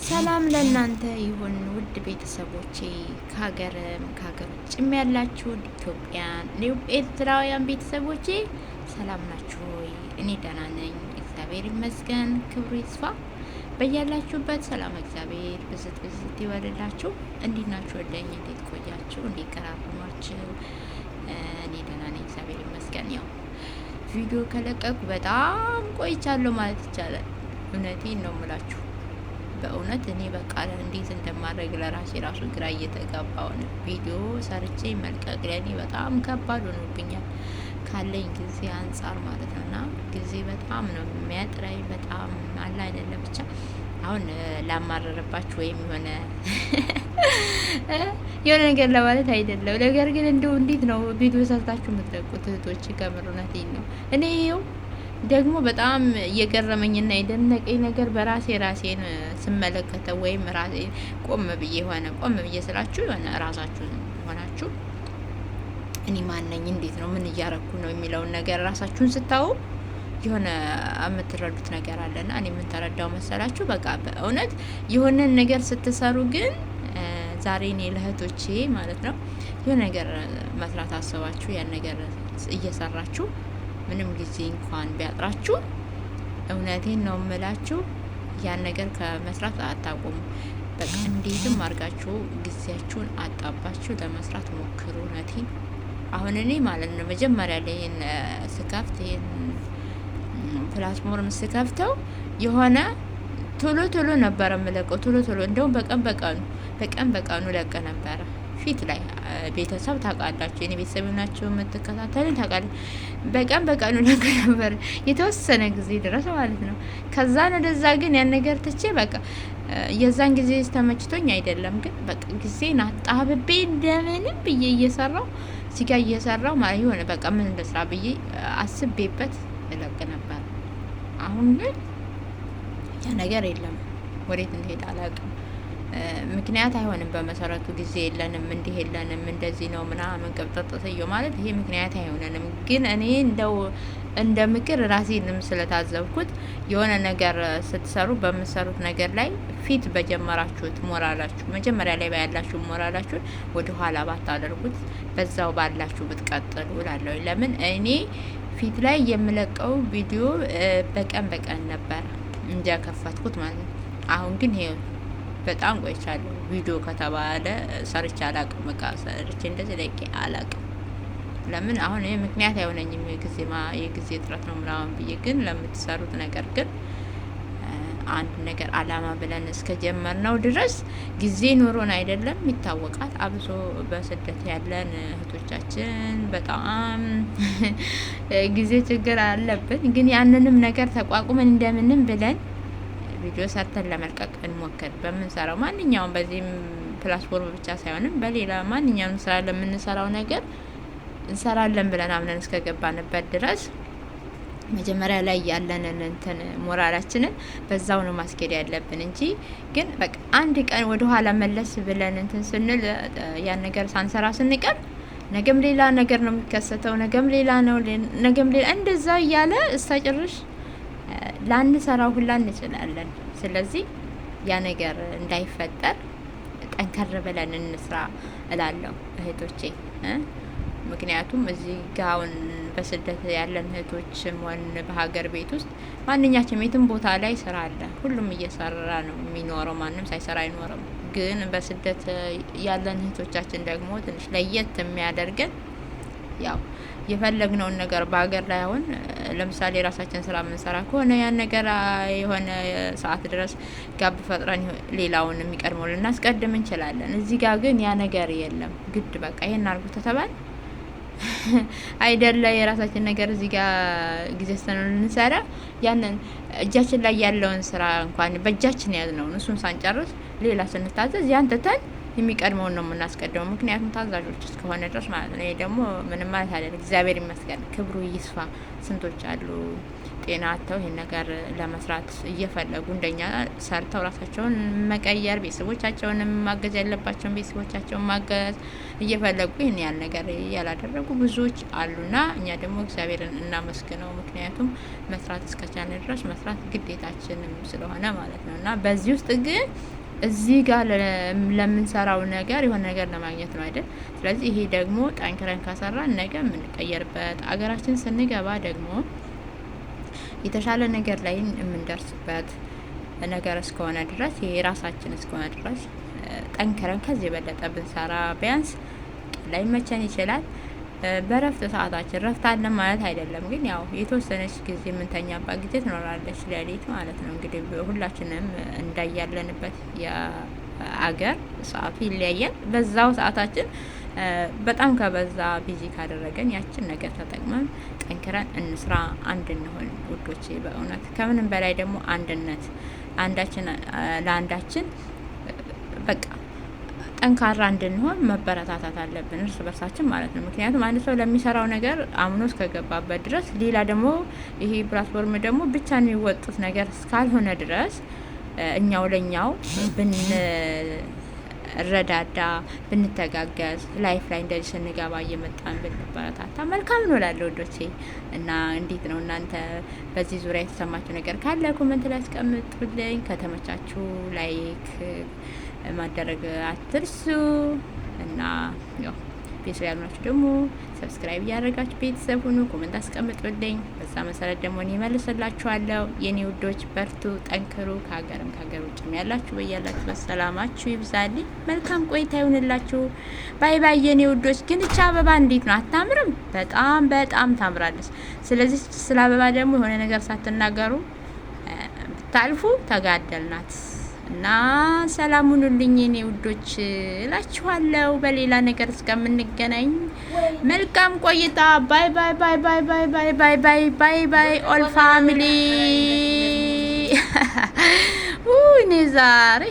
ሰላም ለእናንተ ይሁን ውድ ቤተሰቦቼ፣ ከሀገርም ከሀገር ውጭም ያላችሁ ኢትዮጵያን እንዲሁም ኤርትራውያን ቤተሰቦቼ ሰላም ናችሁ ሆይ? እኔ ደህና ነኝ፣ እግዚአብሔር ይመስገን፣ ክብሩ ይስፋ። በያላችሁበት ሰላም እግዚአብሔር ብዝት ብዝት ይበልላችሁ። እንዴት ናችሁ? ወደኝ እንዴት ቆያችሁ? እንዴት ቀራረማችሁ? እኔ ደህና ነኝ፣ እግዚአብሔር ይመስገን። ያው ቪዲዮ ከለቀቁ በጣም ቆይቻለሁ ማለት ይቻላል። እውነቴን ነው የምላችሁ። በእውነት እኔ በቃ እንዴት እንደማድረግ ለራሴ ራሱ ግራ እየተጋባው ነው። ቪዲዮ ሰርቼ መልቀቅ ለእኔ በጣም ከባድ ሆኖብኛል ካለኝ ጊዜ አንጻር ማለት ነው። እና ጊዜ በጣም ነው የሚያጥረኝ። በጣም አለ አይደለም ብቻ አሁን ላማረረባችሁ ወይም የሆነ ነገር ለማለት አይደለም። ነገር ግን እንደው እንዴት ነው ቪዲዮ ሰርታችሁ የምትለቁት እህቶች? ከምር እውነቴን ነው። እኔ ይኸው ደግሞ በጣም የገረመኝና የደነቀኝ ነገር ራሴን ስመለከተው ወይም ራሴ ቆም ብዬ ስላችሁ የሆነ ራሳችሁን ሆናችሁ እኔ ማነኝ፣ እንዴት ነው፣ ምን እያረኩ ነው የሚለውን ነገር ራሳችሁን ስታዩ የሆነ የምትረዱት ነገር አለና እኔ የምንተረዳው መሰላችሁ? በቃ በእውነት የሆነን ነገር ስትሰሩ ግን ዛሬ እኔ ለእህቶቼ ማለት ነው የሆነ ነገር መስራት አስባችሁ ያን ነገር እየሰራችሁ ምንም ጊዜ እንኳን ቢያጥራችሁ እውነቴን ነው የምላችሁ ያን ነገር ከመስራት አታቆሙ። በቃ እንዴትም አድርጋችሁ ጊዜያችሁን አጣባችሁ ለመስራት ሞክሩ። እውነቴን አሁን እኔ ማለት ነው መጀመሪያ ላይ ስከፍት ፕላትፎርም ስከፍተው የሆነ ቶሎ ነበረ የምለቀው ቶሎ እንደውም በቀን በቀኑ ለቀ ነበረ። ፊት ላይ ቤተሰብ ታውቃላችሁ፣ የኔ ቤተሰብ ናቸው የምትከታተሉኝ ታውቃላችሁ። በቀኑ ለቀ ነበር የተወሰነ ጊዜ ድረስ ማለት ነው። ከዛን ወደዛ ግን ያን ነገር ትቼ በቃ የዛን ጊዜ ተመችቶኝ አይደለም፣ ግን በቃ ጊዜን አጣብቤ እንደምንም ብዬ እየሰራው እዚህ ጋር እየሰራው ማለት የሆነ በቃ ምን እንደስራ ብዬ አስቤበት እለቅ ነበር። አሁን ግን ያ ነገር የለም። ወዴት እንደሄደ አላውቅም። ምክንያት አይሆንም። በመሰረቱ ጊዜ የለንም፣ እንዲህ የለንም፣ እንደዚህ ነው ምናምን ቅብጠጥስዮ ማለት ይሄ ምክንያት አይሆነንም። ግን እኔ እንደ ምክር ራሴንም ስለታዘብኩት የሆነ ነገር ስትሰሩ በምትሰሩት ነገር ላይ ፊት በጀመራችሁት ሞራላችሁ መጀመሪያ ላይ ባያላችሁ ሞራላችሁን ወደ ኋላ ባታደርጉት በዛው ባላችሁ ብትቀጥሉ እላለሁ። ለምን እኔ ፊት ላይ የምለቀው ቪዲዮ በቀን ነበረ እንዲያከፈትኩት ማለት ነው። አሁን ግን ይሄ በጣም ቆይቻለሁ። ቪዲዮ ከተባለ ሰርቼ አላቅም። በቃ ሰርቼ እንደዚህ ለቄ አላቅም። ለምን አሁን ይሄ ምክንያት አይሆነኝም። የጊዜ እጥረት ነው ምናምን ብዬ ግን ለምትሰሩት ነገር ግን አንድ ነገር አላማ ብለን እስከጀመርነው ድረስ ጊዜ ኖሮን አይደለም ይታወቃል። አብሶ በስደት ያለን እህቶቻችን በጣም ጊዜ ችግር አለብን። ግን ያንንም ነገር ተቋቁመን እንደምንም ብለን ቪዲዮ ሰርተን ለመልቀቅ እንሞክር። በምንሰራው ማንኛውም በዚህም ፕላትፎርም ብቻ ሳይሆንም በሌላ ማንኛውም ስራ ለምንሰራው ነገር እንሰራለን ብለን አምነን እስከገባንበት ድረስ መጀመሪያ ላይ ያለንን እንትን ሞራላችንን በዛው ነው ማስኬድ ያለብን እንጂ ግን በቃ አንድ ቀን ወደ ኋላ መለስ ብለን እንትን ስንል ያን ነገር ሳንሰራ ስንቀር ነገም ሌላ ነገር ነው የሚከሰተው። ነገም ሌላ ነው፣ ነገም ሌላ እንደዛ እያለ እስታጭርሽ ላንሰራው ሁላ እንችላለን። ስለዚህ ያ ነገር እንዳይፈጠር ጠንከር ብለን እንስራ እላለሁ እህቶቼ። ምክንያቱም እዚህ ጋውን በስደት ያለን እህቶችም ሆን በሀገር ቤት ውስጥ ማንኛችንም የትም ቦታ ላይ ስራ አለ። ሁሉም እየሰራ ነው የሚኖረው፣ ማንም ሳይሰራ አይኖርም። ግን በስደት ያለን እህቶቻችን ደግሞ ትንሽ ለየት የሚያደርገን ያው የፈለግነውን ነገር በሀገር ላይ አሁን ለምሳሌ ራሳችን ስራ የምንሰራ ከሆነ ያን ነገር የሆነ ሰዓት ድረስ ጋብ ፈጥረን ሌላውን የሚቀድመው ልናስቀድም እንችላለን። እዚህ ጋር ግን ያ ነገር የለም። ግድ በቃ ይሄን አርጉ ተተባል አይደለ የራሳችን ነገር እዚህ ጋር ጊዜ ስተነው ልንሰራ ያንን እጃችን ላይ ያለውን ስራ እንኳን በእጃችን ያዝነውን እሱን ሳንጨርስ ሌላ ስንታዘዝ ያን ትተን የሚቀድመውን ነው የምናስቀድመው። ምክንያቱም ታዛዦች እስከሆነ ድረስ ማለት ነው። ይሄ ደግሞ ምንም ማለት አይደለም። እግዚአብሔር ይመስገን፣ ክብሩ ይስፋ። ስንቶች አሉ ጤና አጥተው ይሄን ነገር ለመስራት እየፈለጉ እንደኛ ሰርተው ራሳቸውን መቀየር፣ ቤተሰቦቻቸውን ማገዝ ያለባቸውን ቤተሰቦቻቸውን ማገዝ እየፈለጉ ይሄን ያህል ነገር ያላደረጉ ብዙዎች አሉና እኛ ደግሞ እግዚአብሔርን እናመስግነው። ምክንያቱም መስራት እስከቻልን ድረስ መስራት ግዴታችንም ስለሆነ ማለት ነው። እና በዚህ ውስጥ ግን እዚህ ጋር ለምንሰራው ነገር የሆነ ነገር ለማግኘት ነው አይደል? ስለዚህ ይሄ ደግሞ ጠንክረን ከሰራን ነገ የምንቀየርበት አገራችን ስንገባ ደግሞ የተሻለ ነገር ላይ የምንደርስበት ነገር እስከሆነ ድረስ ይሄ ራሳችን እስከሆነ ድረስ ጠንክረን ከዚህ የበለጠ ብንሰራ ቢያንስ ላይ መቸን ይችላል። በረፍት ሰዓታችን ረፍት አለ ማለት አይደለም፣ ግን ያው የተወሰነች ጊዜ የምንተኛባት ጊዜ ትኖራለች፣ ሌሊት ማለት ነው። እንግዲህ ሁላችንም እንዳያለንበት የአገር ሰዓቱ ይለያያል። በዛው ሰዓታችን በጣም ከበዛ ቢዚ ካደረገን ያችን ነገር ተጠቅመን ጠንክረን እንስራ፣ አንድ እንሆን ውዶቼ። በእውነት ከምንም በላይ ደግሞ አንድነት፣ አንዳችን ለአንዳችን በቃ ጠንካራ እንድንሆን መበረታታት አለብን፣ እርስ በርሳችን ማለት ነው። ምክንያቱም አንድ ሰው ለሚሰራው ነገር አምኖ እስከገባበት ድረስ ሌላ ደግሞ ይሄ ፕላትፎርም ደግሞ ብቻ የሚወጡት ነገር እስካልሆነ ድረስ እኛው ለኛው ብንረዳዳ ብንተጋገዝ ላይፍ ላይ እንደዚህ ስንገባ እየመጣን ብንበረታታ መልካም ነው እላለሁ ወዶቼ። እና እንዴት ነው እናንተ በዚህ ዙሪያ የተሰማችሁ ነገር ካለ ኮመንት ላይ አስቀምጡልኝ። ከተመቻችሁ ላይክ ማድረግ አትርሱ እና ያው ቤተሰብ ያልናችሁ ደግሞ ሰብስክራይብ እያደረጋችሁ ቤተሰብ ሁኑ። ኮመንት አስቀምጡልኝ። በዛ መሰረት ደግሞ እኔ መልስላችኋለሁ። የኔ ውዶች በርቱ፣ ጠንክሩ። ከሀገርም ከሀገር ውጭም ያላችሁ በያላችሁ በሰላማችሁ ይብዛልኝ። መልካም ቆይታ ይሁንላችሁ። ባይ ባይ የኔ ውዶች። ግን እቻ አበባ እንዴት ነው አታምርም? በጣም በጣም ታምራለች። ስለዚህ ስለ አበባ ደግሞ የሆነ ነገር ሳትናገሩ ብታልፉ ተጋደልናት እና ሰላም ሁኑልኝ የኔ ውዶች እላችኋለሁ። በሌላ ነገር እስከምንገናኝ መልካም ቆይታ። ባይ ባይ ባይ ባይ ባይ ባይ ባይ ባይ ባይ ባይ ኦል ፋሚሊ እኔ ዛሬ